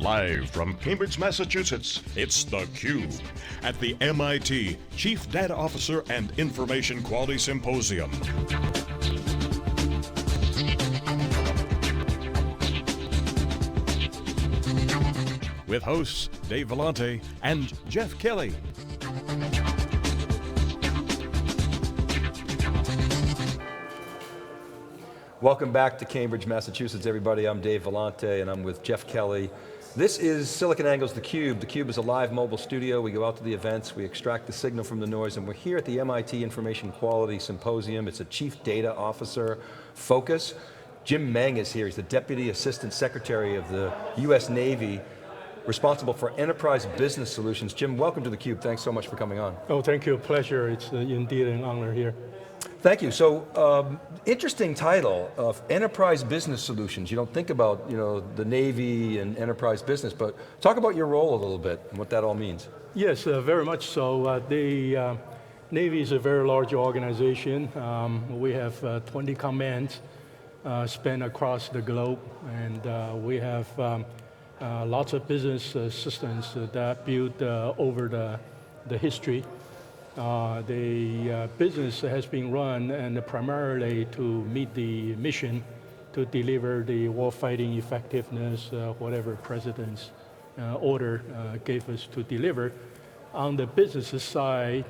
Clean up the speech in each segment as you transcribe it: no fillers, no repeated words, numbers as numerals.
Live from Cambridge, Massachusetts, it's theCUBE at the MIT Chief Data Officer and Information Quality Symposium. With hosts Dave Vellante and Jeff Kelly. Welcome back to Cambridge, Massachusetts, everybody. I'm Dave Vellante and I'm with Jeff Kelly. This is SiliconANGLE's theCUBE. theCUBE is a live mobile studio. We go out to the events, we extract the signal from the noise, and we're here at the MIT Information Quality Symposium. It's a Chief Data Officer focus. James Meng is here. He's the Deputy Assistant Secretary of the US Navy, responsible for enterprise business solutions. Jim, welcome to theCUBE. Thanks so much for coming on. Oh, thank you, pleasure. It's indeed an honor here. Thank you. So, interesting title of Enterprise Business Solutions. You don't think about, the Navy and enterprise business, but talk about your role a little bit and what that all means. Yes, very much so. The Navy is a very large organization. We have 20 commands span across the globe, and we have lots of business systems that built over the history. The business has been run and primarily to meet the mission to deliver the warfighting effectiveness, whatever President's order gave us to deliver. On the business side,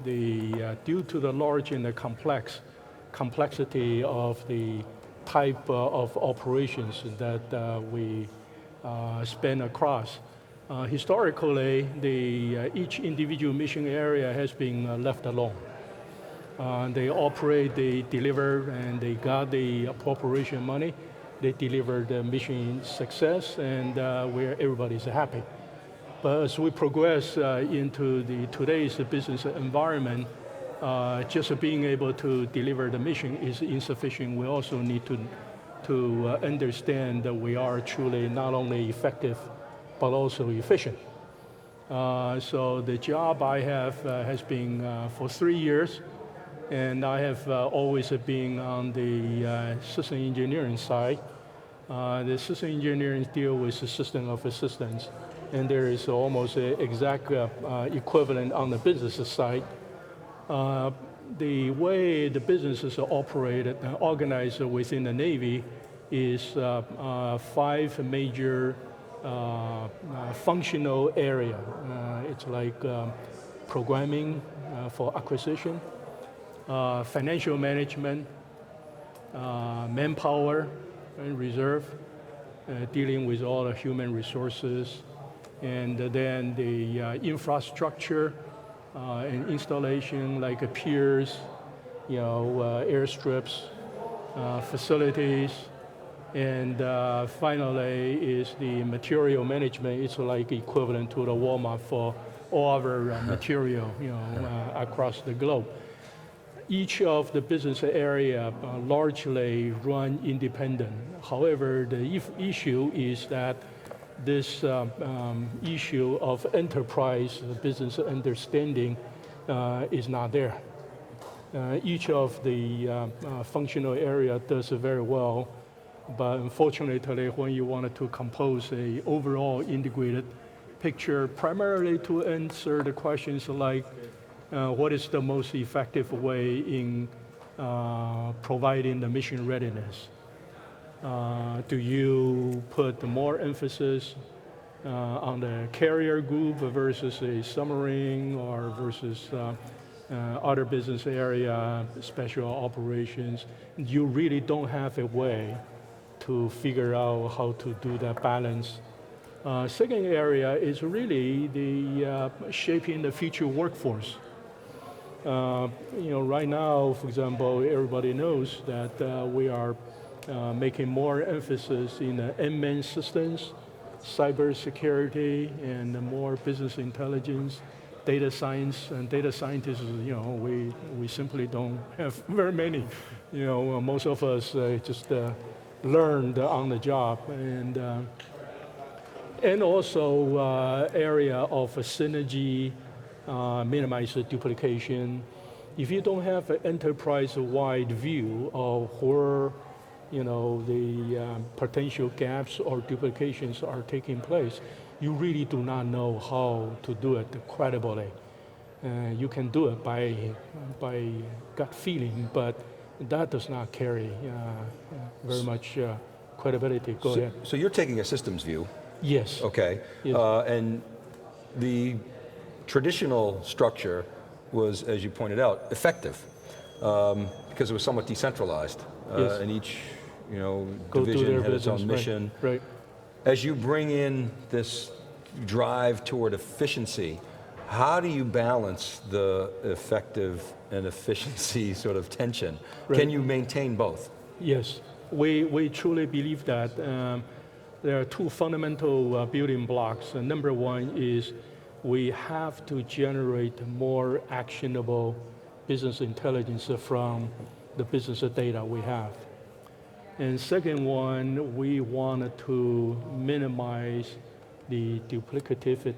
due to the large and the complexity of the type of operations that we span across, historically, each individual mission area has been left alone. They operate, they deliver, and they got the appropriation money. They deliver the mission success, and where everybody's happy. But as we progress into today's business environment, just being able to deliver the mission is insufficient. We also need to understand that we are truly not only effective, but also efficient. So the job I have has been for 3 years, and I have always been on the system engineering side. The system engineering deal with the system of systems, and there is almost an exact equivalent on the business side. The way the businesses are operated and organized within the Navy is 5 major functional area. It's like programming for acquisition, financial management, manpower and reserve, dealing with all the human resources, and then the infrastructure and installation like piers, airstrips, facilities. And finally is the material management. It's like equivalent to the Walmart for all our material across the globe. Each of the business area largely run independent. However, the issue is that this issue of enterprise business understanding is not there. Each of the functional area does very well. But unfortunately, when you wanted to compose an overall integrated picture, primarily to answer the questions like, what is the most effective way in providing the mission readiness? Do you put more emphasis on the carrier group versus a submarine or versus other business area, special operations? You really don't have a way to figure out how to do that balance. Second area is really the shaping the future workforce. Right now, for example, everybody knows that we are making more emphasis in unmanned systems, cybersecurity, and more business intelligence, data science, and data scientists. We simply don't have very many. Most of us just learned on the job, and also area of synergy, minimize duplication. If you don't have an enterprise-wide view of where the potential gaps or duplications are taking place, you really do not know how to do it credibly. You can do it by gut feeling, but that does not carry very much credibility. Go ahead. So you're taking a systems view. Yes. Okay. Yes. And the traditional structure was, as you pointed out, effective because it was somewhat decentralized, Yes. and each Go division had its own mission. Right. As you bring in this drive toward efficiency, how do you balance the effective and efficiency sort of tension? Right. Can you maintain both? Yes, we truly believe that there are two fundamental building blocks. Number one is we have to generate more actionable business intelligence from the business data we have. And second one, we wanted to minimize the duplicative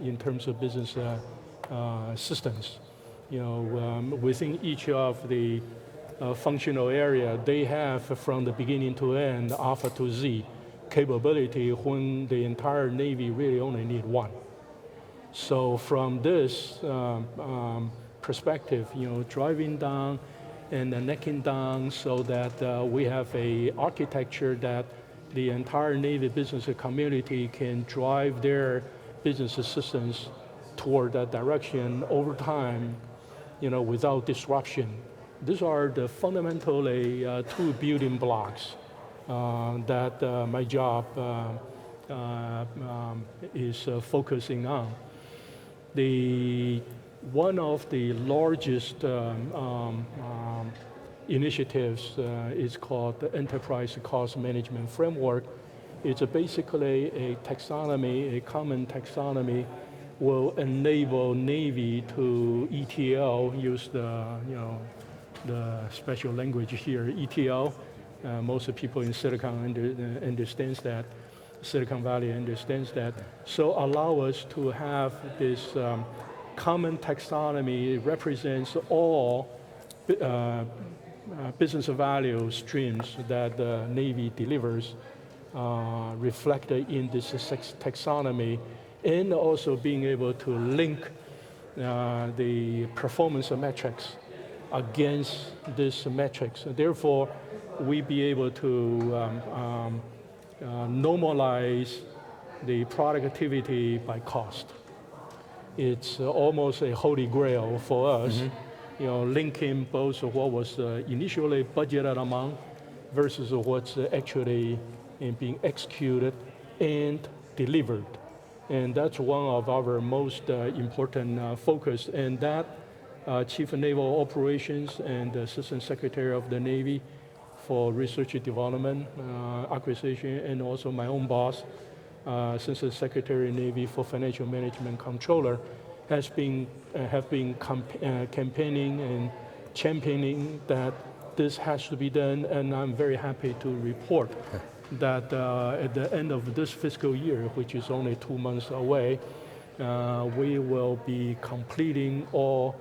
in terms of business systems. Within each of the functional area, they have from the beginning to end, alpha to Z, capability when the entire Navy really only need one. So from this perspective, driving down and necking down so that we have a architecture that the entire Navy business community can drive their business systems toward that direction over time, without disruption. These are the fundamentally two building blocks that my job is focusing on. One of the largest initiatives is called the Enterprise Cost Management Framework. It's basically a taxonomy, a common taxonomy will enable Navy to ETL, use the special language here, ETL. Most people in Silicon understands that, Silicon Valley understands that. So allow us to have this common taxonomy represents all business value streams that the Navy delivers reflected in this taxonomy, and also being able to link the performance metrics against these metrics. Therefore, we be able to normalize the productivity by cost. It's almost a holy grail for us, linking both what was initially budgeted amount versus what's actually being executed and delivered. And that's one of our most important focus. And that Chief of Naval Operations and Assistant Secretary of the Navy for Research and Development, Acquisition, and also my own boss, Assistant Secretary of Navy for Financial Management Controller, have been campaigning and championing that this has to be done, and I'm very happy to report that at the end of this fiscal year, which is only 2 months away, we will be completing all,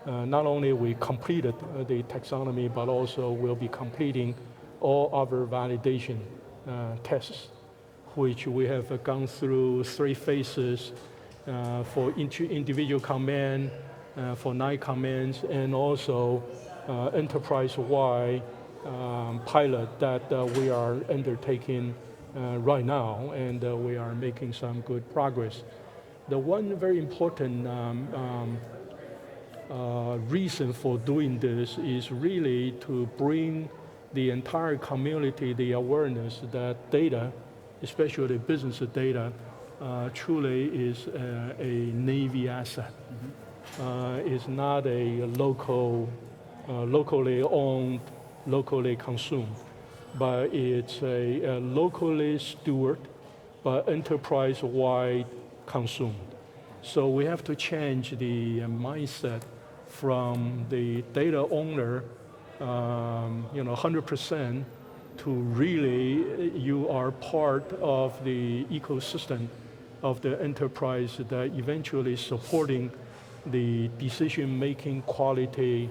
not only we completed the taxonomy, but also we'll be completing all other validation tests, which we have gone through 3 phases for individual command, for 9 commands, and also enterprise-wide pilot that we are undertaking right now, and we are making some good progress. The one very important reason for doing this is really to bring the entire community the awareness that data, especially business data, truly is a Navy asset. It's not a locally owned, locally consumed, but it's a locally steward, but enterprise-wide consumed. So we have to change the mindset from the data owner, 100%, to really you are part of the ecosystem of the enterprise that eventually supporting the decision-making quality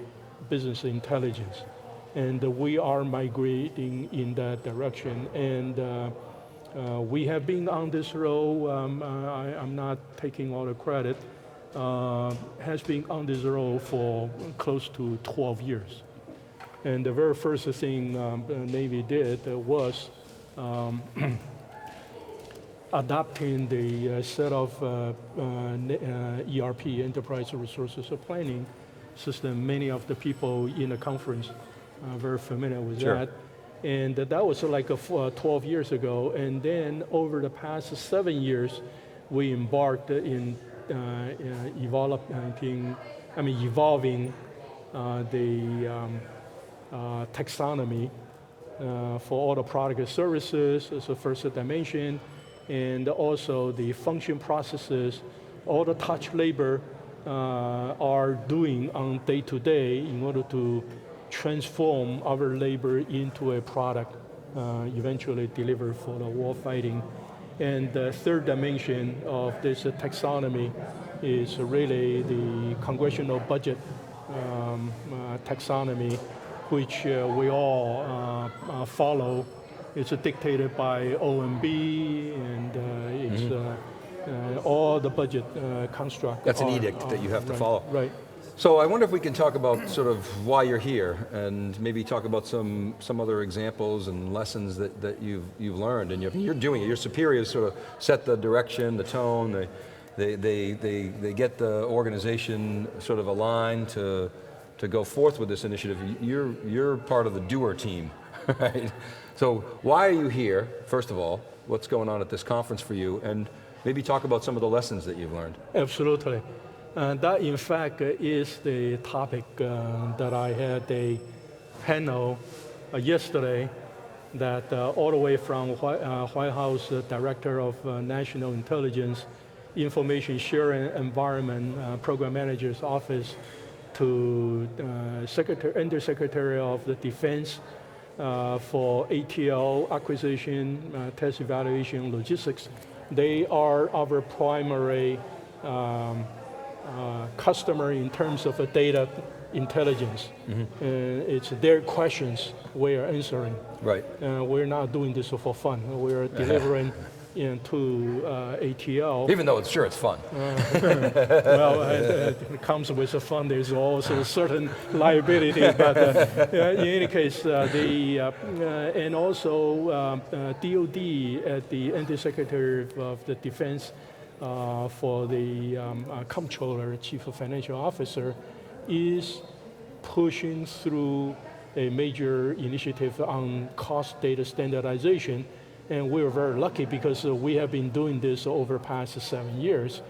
business intelligence. And we are migrating in that direction. And we have been on this road, I'm not taking all the credit, has been on this road for close to 12 years. And the very first thing the Navy did was adopting the set of ERP, Enterprise Resources Planning system. Many of the people in the conference are very familiar with that. And that was like 12 years ago. And then over the past 7 years, we embarked in evolving the taxonomy for all the product and services as the first dimension, and also the function processes, all the touch labor are doing on day-to-day in order to transform our labor into a product eventually delivered for the war fighting. And the third dimension of this taxonomy is really the congressional budget taxonomy, which we all follow. It's dictated by OMB, and it's all the budget construct. That's an edict that you have to follow. Right. So I wonder if we can talk about sort of why you're here, and maybe talk about some other examples and lessons that you've learned, and you're doing it. Your superiors sort of set the direction, the tone. They get the organization sort of aligned to go forth with this initiative. You're part of the doer team, right? So why are you here, first of all? What's going on at this conference for you? And maybe talk about some of the lessons that you've learned. Absolutely. That, in fact, is the topic that I had a panel yesterday that all the way from White House Director of National Intelligence, Information Sharing Environment Program Manager's Office to Undersecretary of the Defense for ATL acquisition, test evaluation, logistics. They are our primary customer in terms of data intelligence. It's their questions we are answering. Right. We're not doing this for fun. We're delivering into ATL. Even though it's fun. Well, it comes with the fun. There's also a certain liability, but in any case, and also DOD at the Undersecretary of the Defense for the Comptroller, Chief Financial Officer, is pushing through a major initiative on cost data standardization. And we're very lucky because we have been doing this over the past 7 years.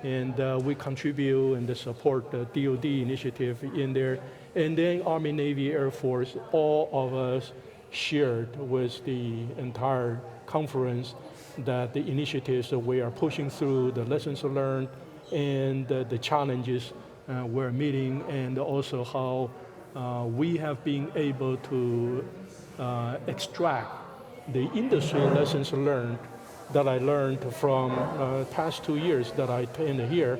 And we contribute and support the DOD initiative in there. And then Army, Navy, Air Force, all of us shared with the entire conference that the initiatives that we are pushing through, the lessons learned, and the challenges we're meeting, and also how we have been able to extract the industry lessons learned that I learned from past 2 years that I attended here.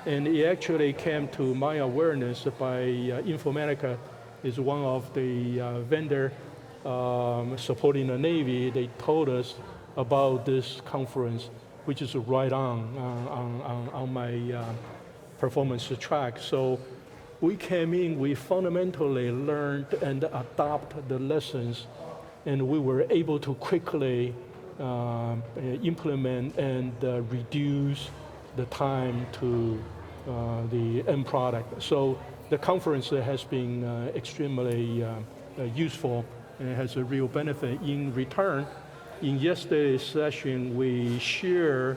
And it actually came to my awareness by Informatica is one of the vendor supporting the Navy. They told us about this conference, which is right on my performance track. So we came in, we fundamentally learned and adopted the lessons, and we were able to quickly implement and reduce the time to the end product. So the conference has been extremely useful, and it has a real benefit. In return, in yesterday's session, we share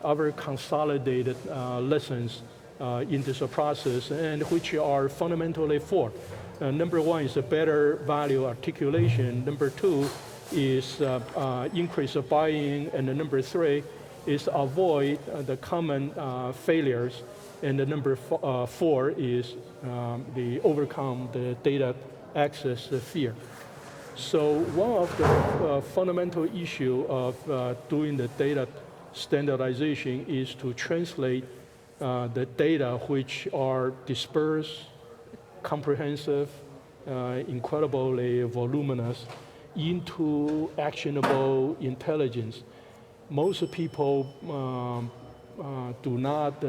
our consolidated lessons in this process, and which are fundamentally four. Number one is a better value articulation. Number two is increase of buy-in. And number three is avoid the common failures. And the number four is the overcome the data access fear. So one of the fundamental issue of doing the data standardization is to translate the data which are dispersed, comprehensive, incredibly voluminous into actionable intelligence. Most people do not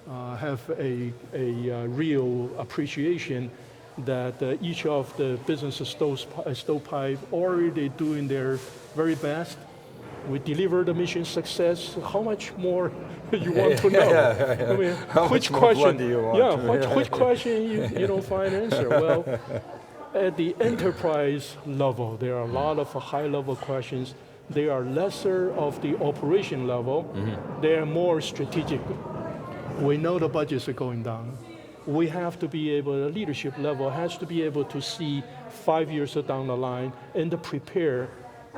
have a real appreciation that each of the business stovepipe already doing their very best. We deliver the mission success. How much more you want to know? I mean, How which much more question? blood do you want? Yeah, which question you don't find answer? Well, at the enterprise level, there are a lot of high-level questions. They are lesser of the operation level. They are more strategic. We know the budgets are going down. We have to be able, the leadership level has to be able to see 5 years down the line and to prepare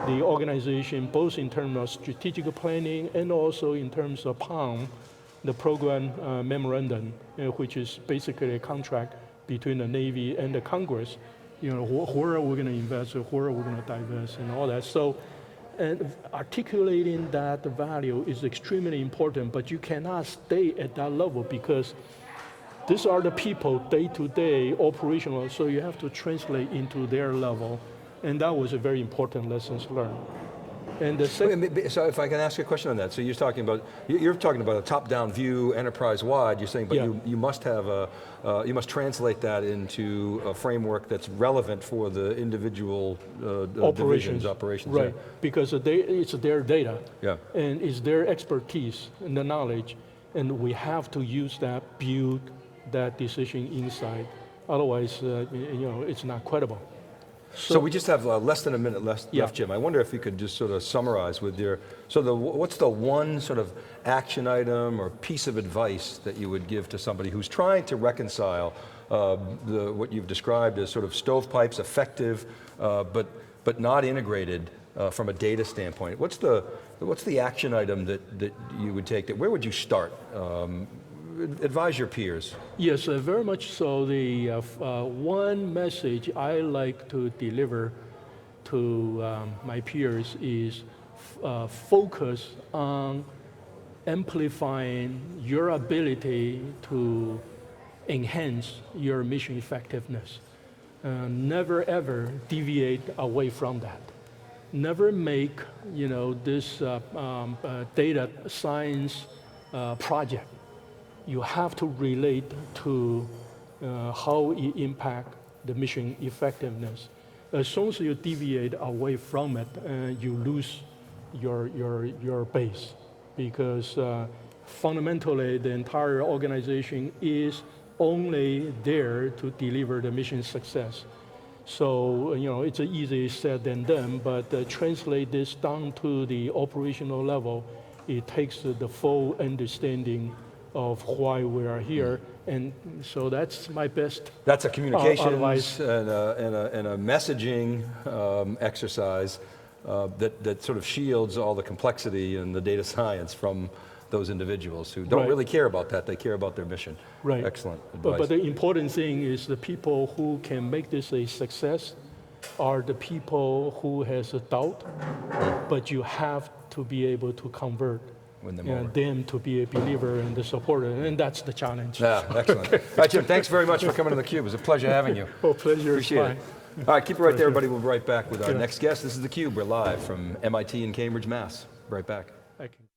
the organization, both in terms of strategic planning and also in terms of POM, the program memorandum, which is basically a contract between the Navy and the Congress. Where are we going to invest, or where are we going to divest, and all that. So, and articulating that value is extremely important, but you cannot stay at that level because these are the people day-to-day operational, so you have to translate into their level, and that was a very important lessons learned. And the second, so if I can ask you a question on that, so you're talking about a top-down view, enterprise-wide. You're saying, but you must have you must translate that into a framework that's relevant for the individual operations. Right, because it's their data, yeah, and it's their expertise and the knowledge, and we have to use that, build that decision inside. Otherwise, it's not credible. So we just have less than a minute left, Jim. I wonder if you could just sort of summarize with your, what's the one sort of action item or piece of advice that you would give to somebody who's trying to reconcile what you've described as sort of stovepipes, effective, but not integrated from a data standpoint? What's the action item that you would take? Where would you start? Advise your peers. Yes, very much so. The one message I like to deliver to my peers is focus on amplifying your ability to enhance your mission effectiveness. Never ever deviate away from that. Never make this data science project. You have to relate to how it impacts the mission effectiveness. As soon as you deviate away from it, you lose your base, because fundamentally the entire organization is only there to deliver the mission success. So it's easier said than done, but translate this down to the operational level, it takes the full understanding of why we are here, and so that's my best. That's a communications and a messaging exercise that sort of shields all the complexity and the data science from those individuals who don't really care about that. They care about their mission. Right. Excellent advice. But the important thing is the people who can make this a success are the people who has a doubt, but you have to be able to convert them to be a believer and the supporter, and that's the challenge. Yeah, excellent. All right, Jim, thanks very much for coming to theCUBE. It was a pleasure having you. Oh, pleasure. Appreciate it. All right, keep it right there, everybody. We'll be right back with our next guest. This is theCUBE. We're live from MIT in Cambridge, Mass. Right back. Thank you.